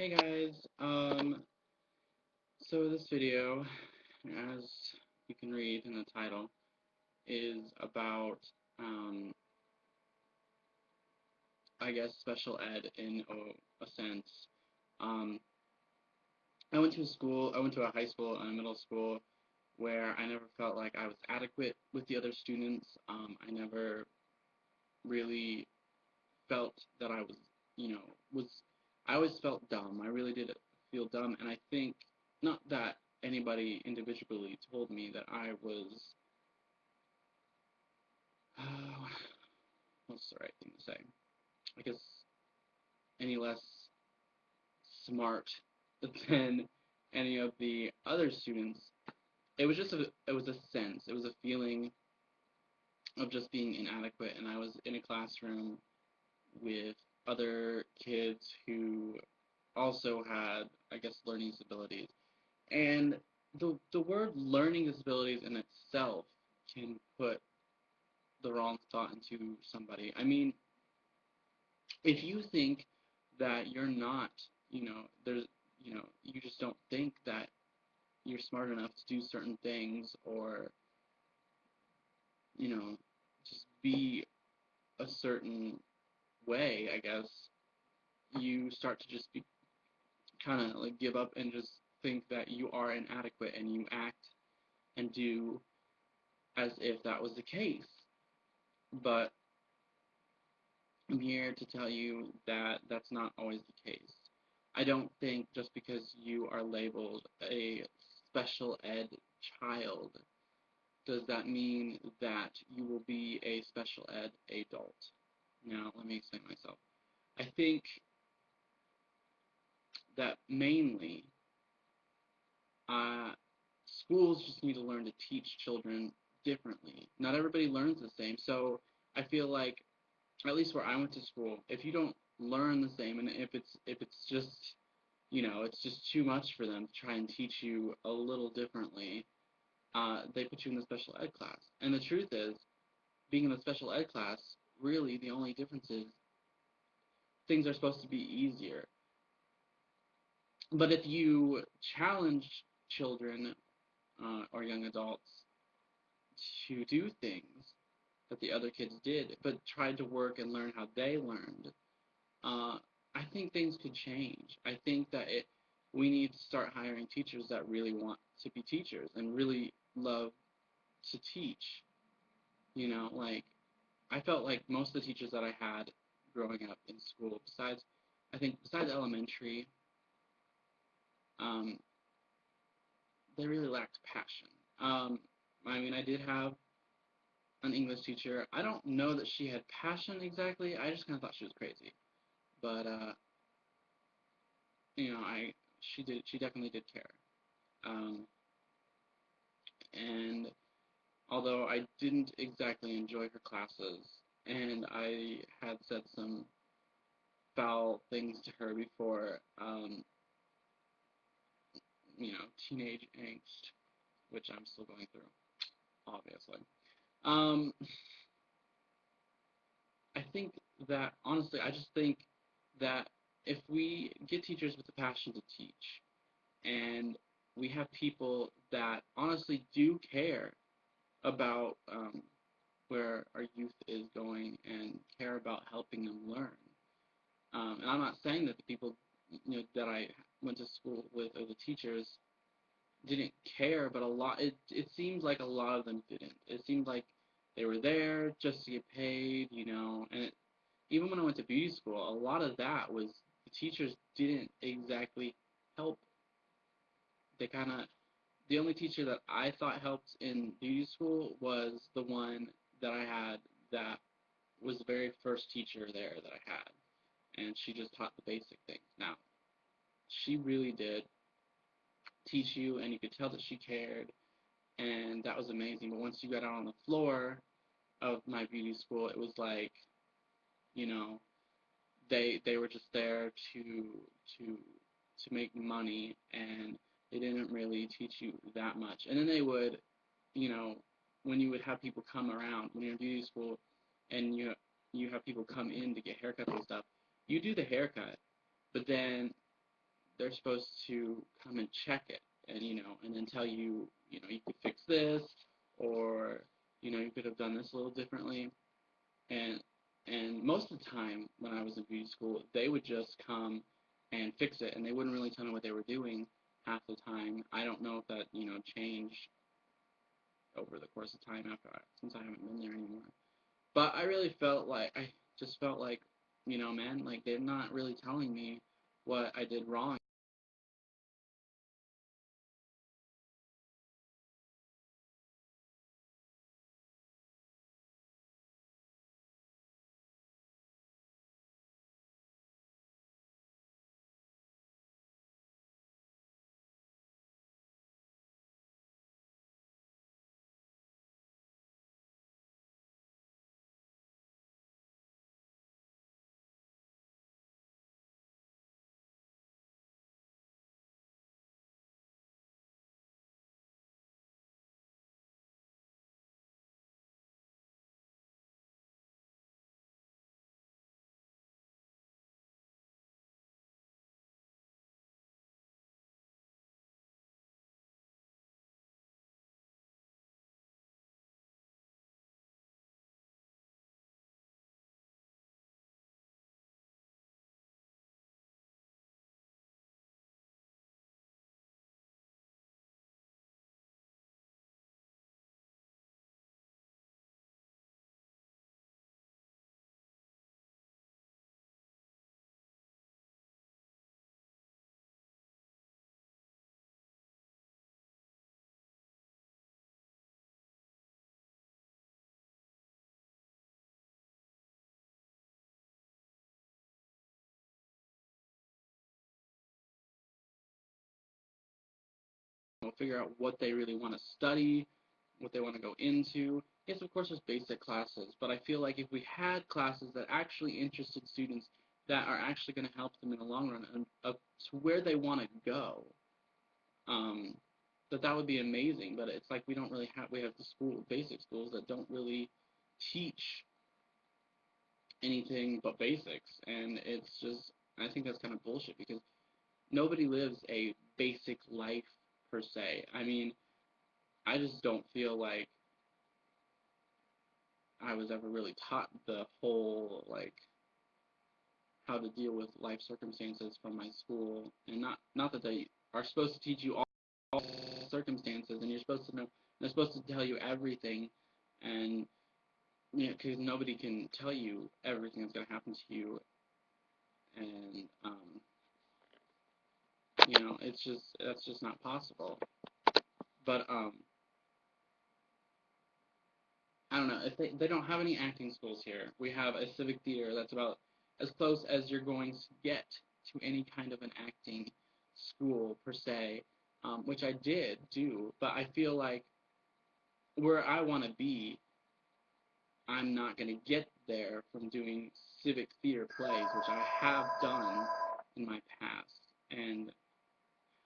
Hey guys, so this video, as you can read in the title, is about, um, I guess, special ed in a sense. Um, I went to a high school and a middle school where I never felt like I was adequate with the other students. I never really felt that I was, you know, was, I always felt dumb. I really did feel dumb, and I think, not that anybody individually told me that I was, uh, what's the right thing to say? I guess any less smart than any of the other students. It was a sense, it was a feeling of just being inadequate, and I was in a classroom with other kids who also had, I guess, learning disabilities. And the word learning disabilities in itself can put the wrong thought into somebody. I mean, if you think that you're not, there's, you just don't think that you're smart enough to do certain things, or, you know, just be a certain way, I guess, you start to just be kind of like give up and just think that you are inadequate, and you act and do as if that was the case. But I'm here to tell you that that's not always the case. I don't think just because you are labeled a special ed child, does that mean that you will be a special ed adult? Now, let me explain myself. I think that mainly uh, schools just need to learn to teach children differently. Not everybody learns the same, so I feel like, at least where I went to school, if you don't learn the same, and if it's just, it's just too much for them to try and teach you a little differently, they put you in the special ed class. And the truth is, being in the special ed class, really the only difference is things are supposed to be easier. But if you challenge children or young adults to do things that the other kids did, but tried to work and learn how they learned, uh, I think things could change. I think that we need to start hiring teachers that really want to be teachers and really love to teach. Like, I felt like most of the teachers that I had growing up in school, besides elementary, um, they really lacked passion. I mean, I did have an English teacher. I don't know that she had passion exactly. I just kind of thought she was crazy. But she definitely did care. Um, and although I didn't exactly enjoy her classes, and I had said some foul things to her before, teenage angst, which I'm still going through, obviously. Um, I think that, honestly, I just think that if we get teachers with the passion to teach, and we have people that honestly do care about where our youth is going and care about helping them learn. And I'm not saying that the people that I went to school with, or the teachers, didn't care, but it seems like a lot of them didn't. It seemed like they were there just to get paid, and even when I went to beauty school, a lot of that was the teachers didn't exactly help. They kind of The only teacher that I thought helped in beauty school was the one that I had that was the very first teacher there that I had, and she just taught the basic things. Now, she really did teach you, and you could tell that she cared, and that was amazing. But once you got out on the floor of my beauty school, it was like, you know, they were just there to to make money, and they didn't really teach you that much. And then they would, you know, when you would have people come around when you're in beauty school, and you have people come in to get haircuts and stuff, you do the haircut, but then they're supposed to come and check it, and and then tell you, you could fix this, or you could have done this a little differently. And most of the time when I was in beauty school, they would just come and fix it, and they wouldn't really tell me what they were doing half the time. I don't know if that changed over the course of time since I haven't been there anymore. But I really felt like I just felt like, man, like they're not really telling me what I did wrong. Figure out what they really want to study, what they want to go into. Yes, of course, there's basic classes, but I feel like if we had classes that actually interested students, that are actually going to help them in the long run and up to where they want to go, um, that would be amazing. But it's like we have the basic schools that don't really teach anything but basics, and it's just, I think that's kind of bullshit, because nobody lives a basic life per se. I mean, I just don't feel like I was ever really taught the whole, like, how to deal with life circumstances from my school, and not that they are supposed to teach you all circumstances, and you're supposed to know, they're supposed to tell you everything, and because nobody can tell you everything that's going to happen to you, and that's just not possible. But I don't know, if they don't have any acting schools here. We have a civic theater that's about as close as you're going to get to any kind of an acting school per se, which I did do, but I feel like where I want to be, I'm not going to get there from doing civic theater plays, which I have done in my past. And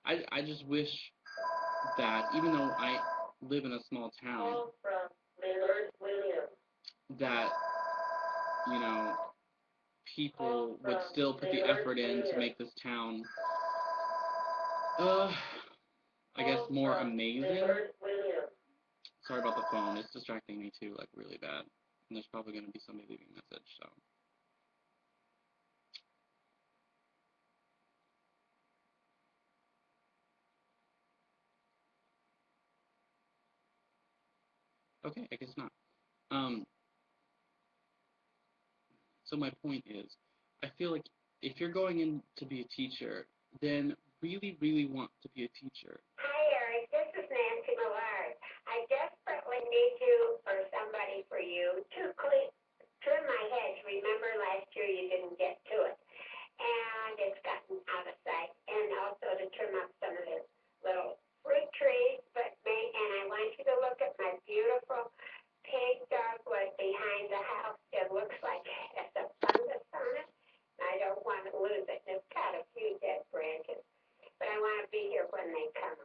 I just wish that, even though I live in a small town, that, you know, people would still put the effort in to make this town, uh, I guess, more amazing. Sorry about the phone. It's distracting me too, like, really bad. And there's probably going to be somebody leaving a message, so. Okay, I guess not. Um, so my point is, I feel like if you're going in to be a teacher, then really, really want to be a teacher. Hi, Eric. This is Nancy Millard. I desperately need you or somebody for you to trim my hedge. Remember last year you didn't get to it, and it's gotten out of sight. And also to trim up some of the little fruit trees. And I want you to look at my beautiful pink dogwood behind the house. It looks like it has a fungus on it. I don't want to lose it. It's got a few dead branches, but I want to be here when they come.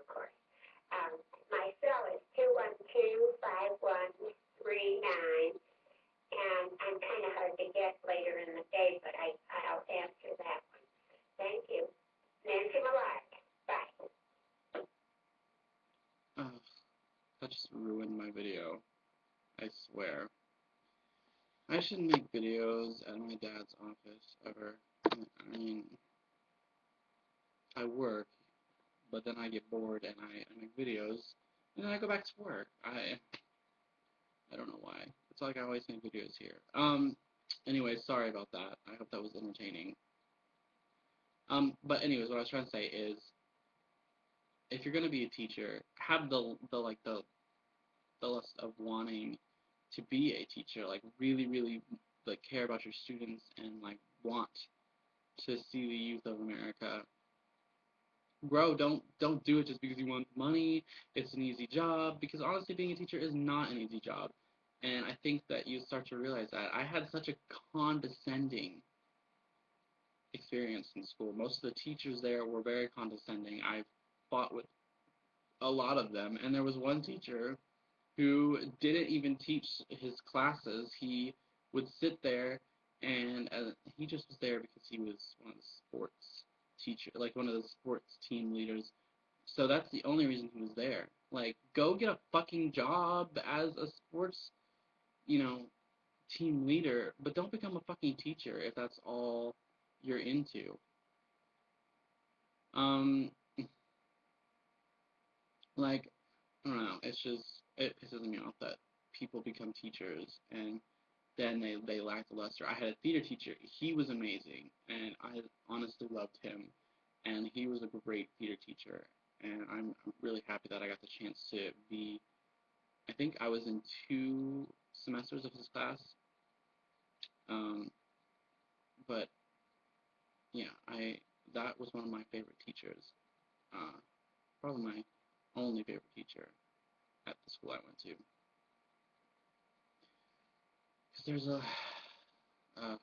just ruined my video. I swear. I shouldn't make videos at my dad's office ever. I mean, I work, but then I get bored and I make videos, and then I go back to work. I don't know why. It's like I always make videos here. Anyway, sorry about that. I hope that was entertaining. But anyways, what I was trying to say is, if you're gonna be a teacher, have the list of wanting to be a teacher, like really like care about your students and like want to see the youth of America grow. Don't do it just because you want money. It's an easy job, because honestly, being a teacher is not an easy job. And I think that you start to realize that. I had such a condescending experience in school. Most of the teachers there were very condescending. I fought with a lot of them, and there was one teacher who didn't even teach his classes. He would sit there, and he just was there because he was one of the sports teacher, like one of the sports team leaders. So that's the only reason he was there. Like, go get a fucking job as a sports, you know, team leader, but don't become a fucking teacher if that's all you're into. Um, like, I don't know, it's just, it pisses me off that people become teachers and then they lackluster. I had a theater teacher. He was amazing, and I honestly loved him, and he was a great theater teacher, and I'm really happy that I got the chance to be, I think I was in 2 semesters of his class, um, but yeah, that was one of my favorite teachers, probably my only favorite teacher at the school I went to, because there's uh, I'll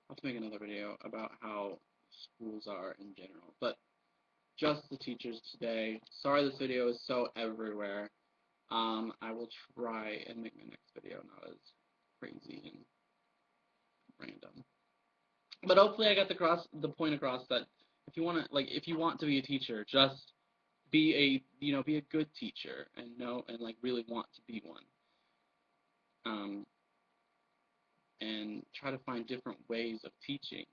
have to make another video about how schools are in general, but just the teachers today. Sorry this video is so everywhere. I will try and make my next video not as crazy and random. But hopefully I got the point across that if you want to be a teacher, just be a good teacher and really want to be one. And try to find different ways of teaching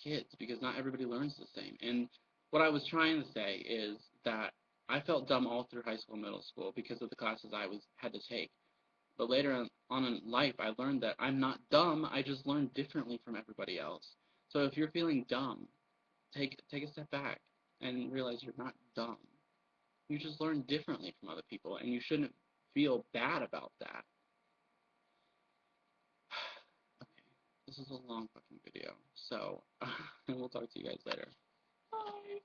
kids, because not everybody learns the same. And what I was trying to say is that I felt dumb all through high school and middle school because of the classes I had to take. But later on in life, I learned that I'm not dumb. I just learned differently from everybody else. So if you're feeling dumb, take a step back and realize you're not dumb. You just learn differently from other people, and you shouldn't feel bad about that. Okay, this is a long fucking video, so we'll talk to you guys later. Bye.